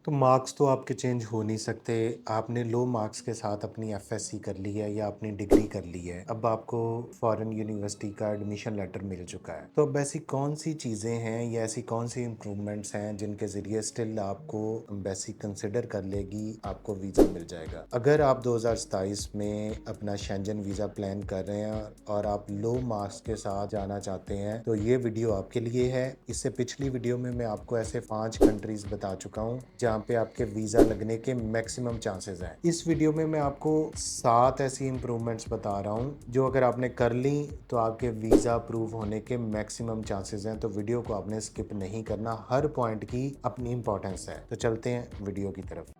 तो मार्क्स तो आपके चेंज हो नहीं सकते। आपने लो मार्क्स के साथ अपनी एफएससी कर ली है या अपनी डिग्री कर ली है, अब आपको फॉरेन यूनिवर्सिटी का एडमिशन लेटर मिल चुका है। तो अब ऐसी कौन सी चीज़ें हैं या ऐसी कौन सी इम्प्रूवमेंट्स हैं जिनके ज़रिए स्टिल आपको एम्बेसी कंसिडर कर लेगी, आपको वीज़ा मिल जाएगा। अगर आप 2027 में अपना शेंजन वीज़ा प्लान कर रहे हैं और आप लो मार्क्स के साथ जाना चाहते हैं तो ये वीडियो आपके लिए है। इससे पिछली वीडियो में मैं आपको ऐसे 5 कंट्रीज बता चुका हूँ जहाँ पे आपके वीज़ा लगने के मैक्सिमम चांसेस हैं। इस वीडियो में मैं आपको 7 ऐसी इंप्रूवमेंट्स बता रहा हूँ जो अगर आपने कर ली तो आपके वीज़ा अप्रूव होने के मैक्सिमम चांसेस हैं। तो वीडियो को आपने स्किप नहीं करना, हर पॉइंट की अपनी इंपॉर्टेंस है। तो चलते हैं वीडियो की तरफ।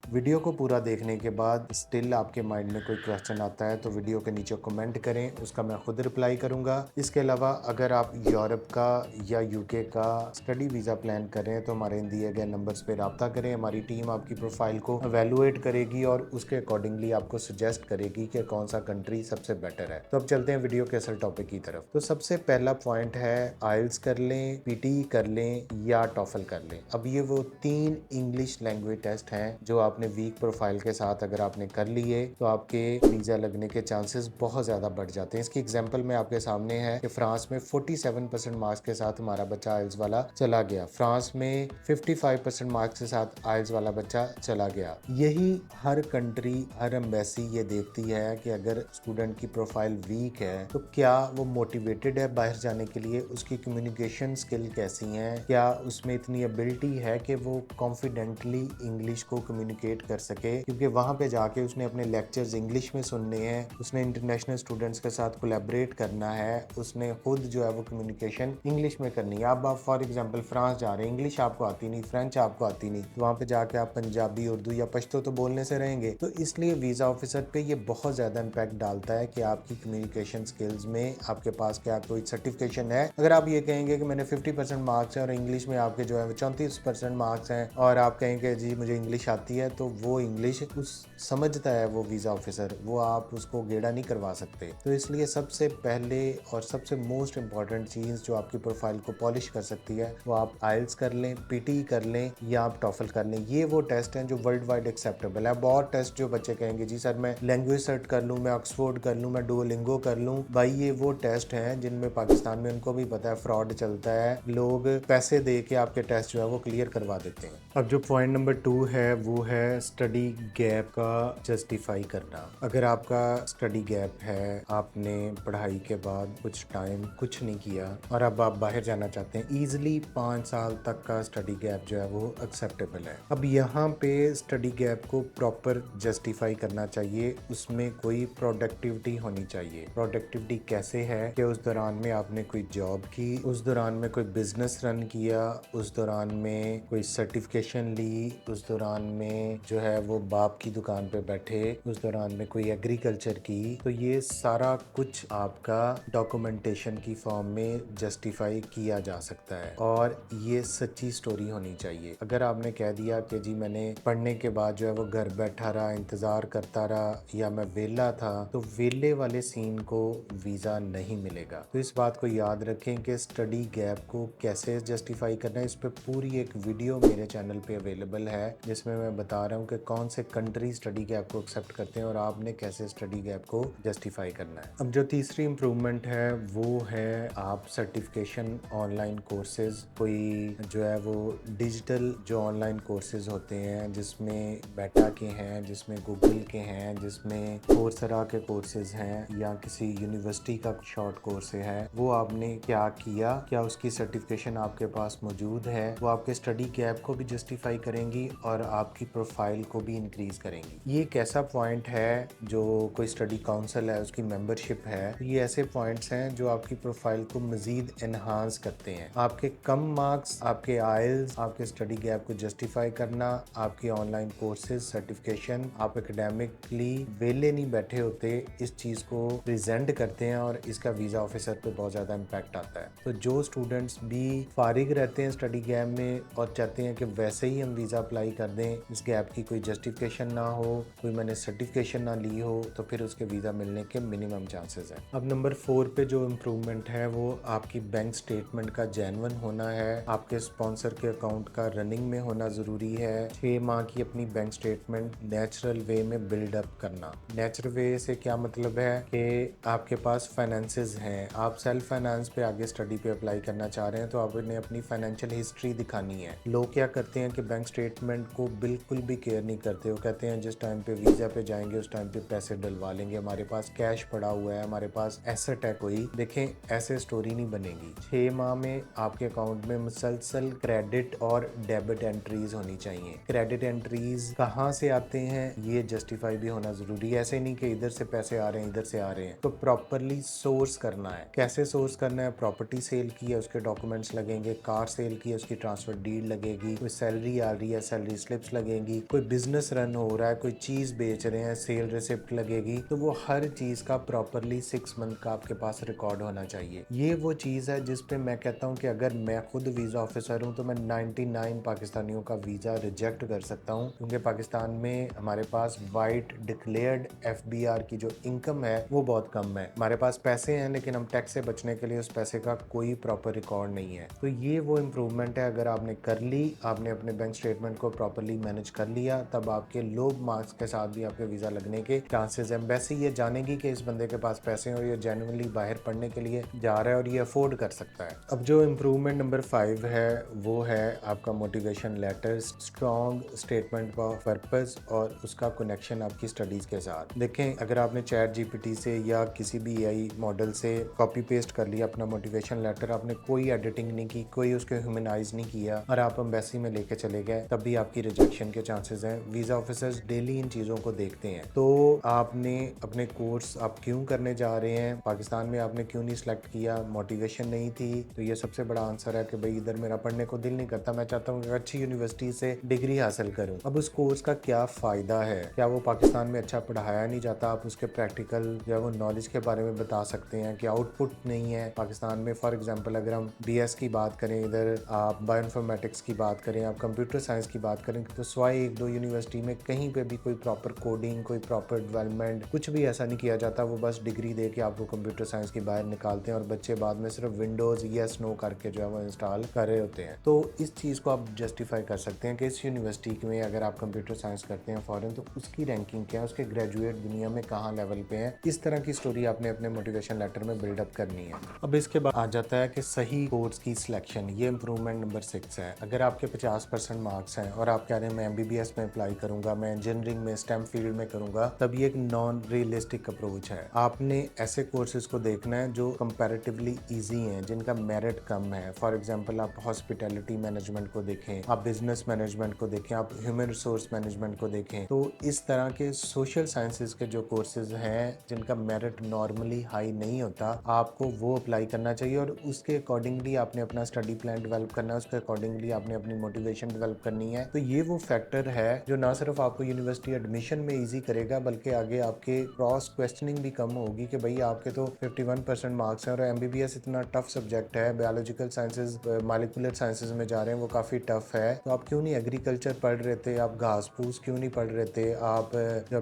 वीडियो को पूरा देखने के बाद स्टिल आपके माइंड में कोई क्वेश्चन आता है तो वीडियो के नीचे कमेंट करें, उसका मैं खुद रिप्लाई करूंगा। इसके अलावा अगर आप यूरोप का या यूके का स्टडी वीज़ा प्लान कर रहे हैं तो हमारे इन दिए गए नंबर्स पे रब्ता करें। हमारी टीम आपकी प्रोफाइल को एवेलुएट करेगी और उसके अकॉर्डिंगली आपको सजेस्ट करेगी कि कौन सा कंट्री सबसे बेटर है। तो अब चलते हैं वीडियो के असल टॉपिक की तरफ। तो सबसे पहला पॉइंट है आइल्स कर लें, पीटी कर लें या टॉफल कर लें। अब ये वो 3 इंग्लिश लैंग्वेज टेस्ट हैं जो आपने वीक प्रोफाइल के साथ अगर आपने कर लिए तो आपके वीजा लगने के चांसेस बहुत ज्यादा बढ़ जाते हैं। इसकी एग्जांपल में आपके सामने है कि फ्रांस में 47% मार्क्स के साथ हमारा बच्चा आइल्स वाला चला गया। फ्रांस में 55% मार्क्स के साथ आइल्स वाला बच्चा चला गया। यही हर कंट्री, हर एम्बेसी ये देखती है कि अगर स्टूडेंट की प्रोफाइल वीक है तो क्या वो मोटिवेटेड है बाहर जाने के लिए, उसकी कम्युनिकेशन स्किल कैसी है, क्या उसमें इतनी एबिलिटी है कि वो कॉन्फिडेंटली इंग्लिश को कम्युनिकेट कर सके, क्योंकि वहां पे जाके उसने अपने लेक्चर्स इंग्लिश में सुनने हैं, उसने इंटरनेशनल स्टूडेंट्स के साथ कोलैबोरेट करना है, उसने खुद जो है वो कम्युनिकेशन इंग्लिश में करनी है। अब आप फॉर एग्जांपल फ्रांस जा रहे हैं, इंग्लिश आपको आती नहीं, फ्रेंच आपको आती नहीं, तो वहां पे जाके आप पंजाबी, उर्दू या पश्तो तो बोलने से रहेंगे। तो इसलिए वीजा ऑफिसर पे ये बहुत ज्यादा इंपैक्ट डालता है कि आपकी कम्युनिकेशन स्किल्स में आपके पास क्या कोई सर्टिफिकेशन है। अगर आप ये कहेंगे कि मैंने 50% मार्क्स है और इंग्लिश में आपके जो है 34% मार्क्स हैं और आप कहेंगे जी मुझे इंग्लिश आती है, तो वो इंग्लिश उस समझता है वो वीज़ा ऑफिसर, वो आप उसको गेड़ा नहीं करवा सकते। तो इसलिए सबसे पहले और सबसे मोस्ट इंपॉर्टेंट चीज़ जो आपकी प्रोफाइल को पॉलिश कर सकती है वो आप आइल्स कर लें, पीटी कर लें या आप टॉफल कर लें। ये वो टेस्ट हैं जो वर्ल्ड वाइड एक्सेप्टेबल है। बहुत टेस्ट जो बच्चे कहेंगे जी सर मैं लैंग्वेज सर्च कर लूँ, मैं ऑक्सफोर्ड कर लूँ, मैं डुओलिंगो कर लूँ, भाई ये वो टेस्ट हैं जिनमें पाकिस्तान में उनको भी पता है फ्रॉड चलता है, लोग पैसे दे के आपके टेस्ट जो है वो क्लियर करवा देते हैं। अब जो पॉइंट नंबर 2 है वो है स्टडी गैप का जस्टिफाई करना। अगर आपका स्टडी गैप है, आपने पढ़ाई के बाद कुछ टाइम कुछ नहीं किया और अब आप बाहर जाना चाहते हैं, इजीली 5 साल तक का स्टडी गैप जो है वो एक्सेप्टेबल है। अब यहाँ पे स्टडी गैप को प्रॉपर जस्टिफाई करना चाहिए, उसमें कोई प्रोडक्टिविटी होनी चाहिए। प्रोडक्टिविटी कैसे है कि उस दौरान में आपने कोई जॉब की, उस दौरान में कोई बिजनेस रन किया, उस दौरान में कोई सर्टिफिकेशन ली, उस दौरान में जो है वो बाप की दुकान पे बैठे, उस दौरान में कोई एग्रीकल्चर की। तो ये सारा कुछ आपका डॉक्यूमेंटेशन की फॉर्म में जस्टिफाई किया जा सकता है और ये सच्ची स्टोरी होनी चाहिए। अगर आपने कह दिया कि जी मैंने पढ़ने के बाद जो है वो घर बैठा रहा, इंतजार करता रहा या मैं वेला था, तो वेले वाले सीन को वीजा नहीं मिलेगा। तो इस बात को याद रखें कि स्टडी गैप को कैसे जस्टिफाई करना है। इस पे पूरी एक वीडियो मेरे चैनल पे अवेलेबल है जिसमें मैं बता रहा हूँ कि कौन से कंट्री स्टडी गैप को एक्सेप्ट करते हैं और आपने कैसे स्टडी गैप को जस्टिफाई करना है। अब जो तीसरी इंप्रूवमेंट है वो है आप सर्टिफिकेशन ऑनलाइन कोर्सेज, कोई जो है वो डिजिटल जो ऑनलाइन कोर्सेज होते हैं जिसमें बेटा के हैं, जिसमें गूगल के हैं, जिसमें कोर्सेरा के कोर्सेज हैं या किसी यूनिवर्सिटी का शॉर्ट कोर्स है, वो आपने क्या किया, क्या उसकी सर्टिफिकेशन आपके पास मौजूद है, वो आपके स्टडी गैप को भी जस्टिफाई करेंगी और आपकी प्रोफाइल को भी इंक्रीज करेंगी। ये एक ऐसा पॉइंट है जो कोई स्टडी काउंसिल है उसकी मेंबरशिप है, तो ये ऐसे पॉइंट्स हैं जो आपकी प्रोफाइल को मजीद एनहांस करते हैं। आपके कम मार्क्स, आपके आइल्स, आपके स्टडी गैप को जस्टिफाई करना, आपके ऑनलाइन कोर्सेज, सर्टिफिकेशन, आप एकेडमिकली वेले नहीं बैठे होते, इस चीज को प्रेजेंट करते हैं और इसका वीजा ऑफिसर पे बहुत ज्यादा इम्पैक्ट आता है। तो जो स्टूडेंट्स भी फारिग रहते हैं स्टडी गैप में और चाहते हैं कि वैसे ही हम वीजा अप्लाई कर दें, इस गैप आपकी कोई जस्टिफिकेशन ना हो, कोई मैंने सर्टिफिकेशन ना ली हो, तो फिर उसके वीज़ा मिलने के मिनिमम चांसेस हैं। अब नंबर 4 पे जो इम्प्रूवमेंट है वो आपकी बैंक स्टेटमेंट का जेन्युइन होना है, आपके स्पॉन्सर के अकाउंट का रनिंग में होना ज़रूरी है, 6 माह की अपनी बैंक स्टेटमेंट नेचुरल वे में बिल्डअप करना। नेचुरल वे से क्या मतलब है कि आपके पास फाइनेंसेस हैं, आप सेल्फ फाइनेंस पे आगे स्टडी पे अप्लाई करना चाह रहे हैं, तो आपने अपनी फाइनेंशियल हिस्ट्री दिखानी है। लोग क्या करते हैं कि बैंक स्टेटमेंट को बिल्कुल भी केयर नहीं करते, वो कहते हैं जिस टाइम पे वीज़ा पे जाएंगे उस टाइम पे पैसे डलवा लेंगे, हमारे पास कैश पड़ा हुआ है, हमारे पास एसेट है कोई। देखें, ऐसे स्टोरी नहीं बनेगी। 6 माह में आपके अकाउंट में मुसलसल क्रेडिट और डेबिट एंट्रीज होनी चाहिए। क्रेडिट एंट्रीज कहाँ से आते हैं ये जस्टिफाई भी होना जरूरी है। ऐसे नहीं कि इधर से पैसे आ रहे हैं इधर से आ रहे हैं, तो प्रॉपरली सोर्स करना है। कैसे सोर्स करना है? प्रॉपर्टी सेल की है उसके डॉक्यूमेंट्स लगेंगे, कार सेल की है उसकी ट्रांसफर डीड लगेगी, कोई सैलरी आ रही है सैलरी स्लिप्स लगेंगी, कोई बिजनेस रन हो रहा है, कोई चीज बेच रहे हैं सेल रिसिप्ट लगेगी। तो वो हर चीज का प्रॉपरली 6 मंथ का आपके पास रिकॉर्ड होना चाहिए। ये वो चीज है जिसपे मैं कहता हूँ कि अगर मैं खुद वीजा ऑफिसर हूँ तो मैं 99 पाकिस्तानियों का वीजा रिजेक्ट कर सकता हूँ, क्योंकि पाकिस्तान में हमारे पास वाइट डिक्लेयर्ड FBR की जो इनकम है वो बहुत कम है। हमारे पास पैसे हैं लेकिन हम टैक्स से बचने के लिए उस पैसे का कोई प्रॉपर रिकॉर्ड नहीं है। तो ये वो इम्प्रूवमेंट है। अगर आपने कर ली, आपने अपने बैंक स्टेटमेंट को प्रॉपरली मैनेज कर लिया, तब आपके लो मार्क्स के साथ भी आपके वीजा लगने के चांसेस है। एम्बेसी ये जानेगी कि इस बंदे के पास पैसे हैं और ये जेन्युइनली बाहर पढ़ने के लिए जा रहा है और ये अफोर्ड कर सकता है। अब जो इम्प्रूवमेंट नंबर 5 है वो है आपका motivation letter, strong statement of purpose और उसका कनेक्शन आपकी स्टडीज के साथ। देखें, अगर आपने चैट GPT से या किसी भी AI मॉडल से कॉपी पेस्ट कर लिया अपना मोटिवेशन लेटर, आपने कोई एडिटिंग नहीं की, कोई उसके ह्यूमनाइज नहीं किया और आप एम्बेसी में लेके चले गए, तब भी आपकी रिजेक्शन के चांसेस हैं। वीजा ऑफिसर्स डेली इन चीज़ों को देखते हैं। तो आपने अपने कोर्स आप क्यों करने जा रहे हैं, पाकिस्तान में आपने क्यों नहीं सिलेक्ट किया? मोटिवेशन नहीं थी। तो ये सबसे बड़ा आंसर है कि भाई इधर मेरा पढ़ने को दिल नहीं करता, मैं चाहता हूँ कि अच्छी यूनिवर्सिटी से डिग्री हासिल करूँ। अब उस कोर्स का क्या फ़ायदा है? क्या वो पाकिस्तान में अच्छा पढ़ाया नहीं जाता? आप उसके प्रैक्टिकल या वो नॉलेज के बारे में बता सकते हैं कि आउटपुट नहीं है पाकिस्तान में। फॉर एग्जांपल अगर हम BS की बात करें, इधर आप बायोइन्फॉर्मेटिक्स की बात करें, आप कंप्यूटर साइंस की बात करें, तो स्वाई 1-2 यूनिवर्सिटी में कहीं पे भी कोई प्रॉपर कोडिंग, कोई प्रॉपर डेवलपमेंट, कुछ भी ऐसा नहीं किया जाता। वो बस डिग्री दे के आपको कंप्यूटर साइंस की बाहर निकालते हैं और बच्चे बाद में सिर्फ विंडोज़ येस नो करके जो है वो इंस्टॉल कर रहे होते हैं। तो इस चीज़ को आप जस्टिफाई कर सकते हैं कि इस यूनिवर्सिटी में अगर आप कंप्यूटर साइंस करते हैं फॉरेन, तो उसकी रैंकिंग क्या है, उसके ग्रेजुएट दुनिया में कहाँ लेवल पे है। इस तरह की स्टोरी आपने अपने मोटिवेशन लेटर में बिल्डअप करनी है। अब इसके बाद आ जाता है कि सही कोर्स की सिलेक्शन। ये इंप्रूवमेंट नंबर 6 है। अगर आपके 50% मार्क्स हैं और आप कह रहे हैं मैं MBBS में अप्लाई करूंगा, मैं इंजीनियरिंग में स्टेम फील्ड में करूंगा, तब ये एक नॉन रियलिस्टिक अप्रोच है। आपने ऐसे कोर्सेज को देखना है जो कंपैरेटिवली इजी हैं, जिनका मेरिट कम है। फॉर एग्जांपल आप हॉस्पिटैलिटी मैनेजमेंट को देखें, आप बिजनेस मैनेजमेंट को देखें, आप ह्यूमन रिसोर्स मैनेजमेंट को देखें। तो इस तरह के सोशल साइंसेज के जो कोर्सेज हैं जिनका मेरिट नॉर्मली हाई नहीं होता, आपको वो अप्लाई करना चाहिए और उसके अकॉर्डिंगली आपने अपना स्टडी प्लान डेवलप करना है, उसके अकॉर्डिंगली आपने अपनी मोटिवेशन डेवलप करनी है। तो ये वो फैक्टर है जो ना सिर्फ आपको यूनिवर्सिटी एडमिशन में ईजी करेगा, बल्कि आगे आपके क्रॉस क्वेश्चनिंग भी कम होगी कि भाई आपके तो 51% मार्क्स हैं और MBBS इतना टफ सब्जेक्ट है, बायोलॉजिकल साइंसेज मॉलिक्यूलर साइंसेज में जा रहे हैं, वो काफ़ी टफ है। तो आप क्यों नहीं एग्रीकल्चर पढ़ रहे थे, आप घास फूस क्यों नहीं पढ़ रहे थे, आप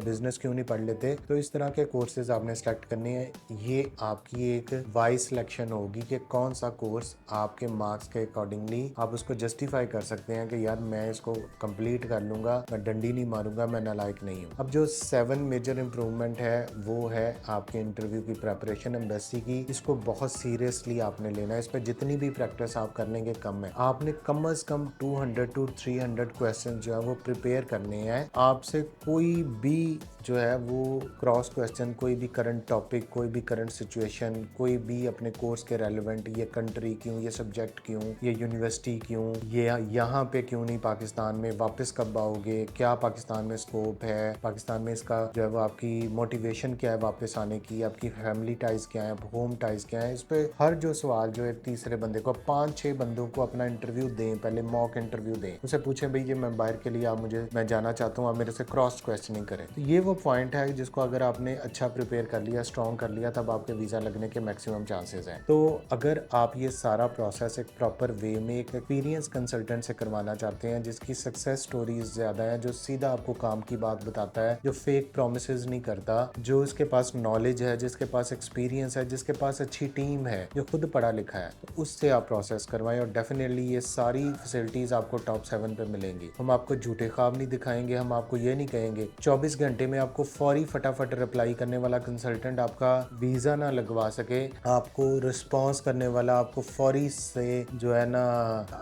बिजनेस क्यों नहीं पढ़ लेते? तो इस तरह के कोर्सेज आपने सेलेक्ट करने हैं। ये आपकी एक वाइज सिलेक्शन होगी कि कौन सा कोर्स आपके मार्क्स के अकॉर्डिंगली आप उसको जस्टिफाई कर सकते हैं कि यार मैं इसको कंप्लीट कर लूंगा, मैं डंडी नहीं मारूंगा, मैं नालायक नहीं हूँ। अब जो 7 मेजर इंप्रूवमेंट है वो है आपके इंटरव्यू की प्रेपरेशन एम्बेसी की। इसको बहुत सीरियसली आपने लेना है। इस पर जितनी भी प्रैक्टिस आप कर लेंगे कम है। आपने कम अज कम 200 to 300 क्वेश्चन जो है वो प्रिपेयर करने हैं। आपसे कोई भी जो है वो क्रॉस क्वेश्चन, कोई भी करंट टॉपिक, कोई भी करंट सिचुएशन, कोई भी अपने कोर्स के रेलिवेंट, ये कंट्री क्यों, ये सब्जेक्ट क्यों, ये यूनिवर्सिटी क्यों, ये यहाँ पे क्यों नहीं, पाकिस्तान में वापस कब आओगे, क्या पाकिस्तान में स्कोप है, पाकिस्तान में इसका जो है वो आपकी मोटिवेशन क्या है वापस आने की, आपकी फैमिली टाइज क्या है, होम टाइज क्या है। इस पे हर जो सवाल जो एक तीसरे बंदे को, 5-6 बंदों को अपना इंटरव्यू दें, पहले मॉक इंटरव्यू दें, उसे पूछें भाई ये मैं बाहर के लिए आप मुझे, मैं जाना चाहता हूँ, आप मेरे से क्रॉस क्वेश्चनिंग करें। तो ये वो वो पॉइंट है जिसको अगर आपने अच्छा प्रिपेयर कर लिया, स्ट्रॉन्ग कर लिया, तब आपके वीज़ा लगने के मैक्सिमम चांसेस हैं। तो अगर आप ये सारा प्रोसेस एक प्रॉपर वे में एक एक्सपीरियंस कंसल्टेंट से करवाना चाहते हैं जिसकी सक्सेस स्टोरीज ज़्यादा है, जो सीधा आपको काम की बात बताता है, जो फेक प्रोमिसेस नहीं करता, जो इसके पास नॉलेज है, जिसके पास एक्सपीरियंस है, जिसके पास अच्छी टीम है, जो खुद पढ़ा लिखा है, तो उससे आप प्रोसेस करवाएं और डेफिनेटली ये सारी फैसिलिटीज़ आपको टॉप 7 पे मिलेंगी। हम आपको झूठे ख्वाब नहीं दिखाएंगे, हम आपको ये नहीं कहेंगे 24 घंटे में आपको फौरी फटाफट रिप्लाई करने वाला कंसल्टेंट आपका वीज़ा ना लगवा सके, आपको रिस्पॉन्स करने वाला, आपको फौरी से जो है ना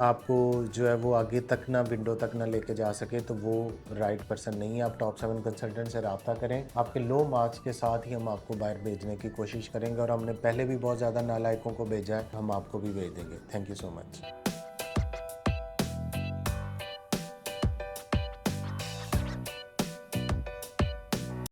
आपको जो है वो आगे तक ना, विंडो तक ना लेके जा सके, तो वो राइट पर्सन नहीं है। आप टॉप 7 कंसल्टेंट से रब्ता करें। आपके लो मार्क्स के साथ ही हम आपको बाहर भेजने की कोशिश करेंगे और हमने पहले भी बहुत ज़्यादा नालायकों को भेजा है, हम आपको भी भेज देंगे। Thank you so much.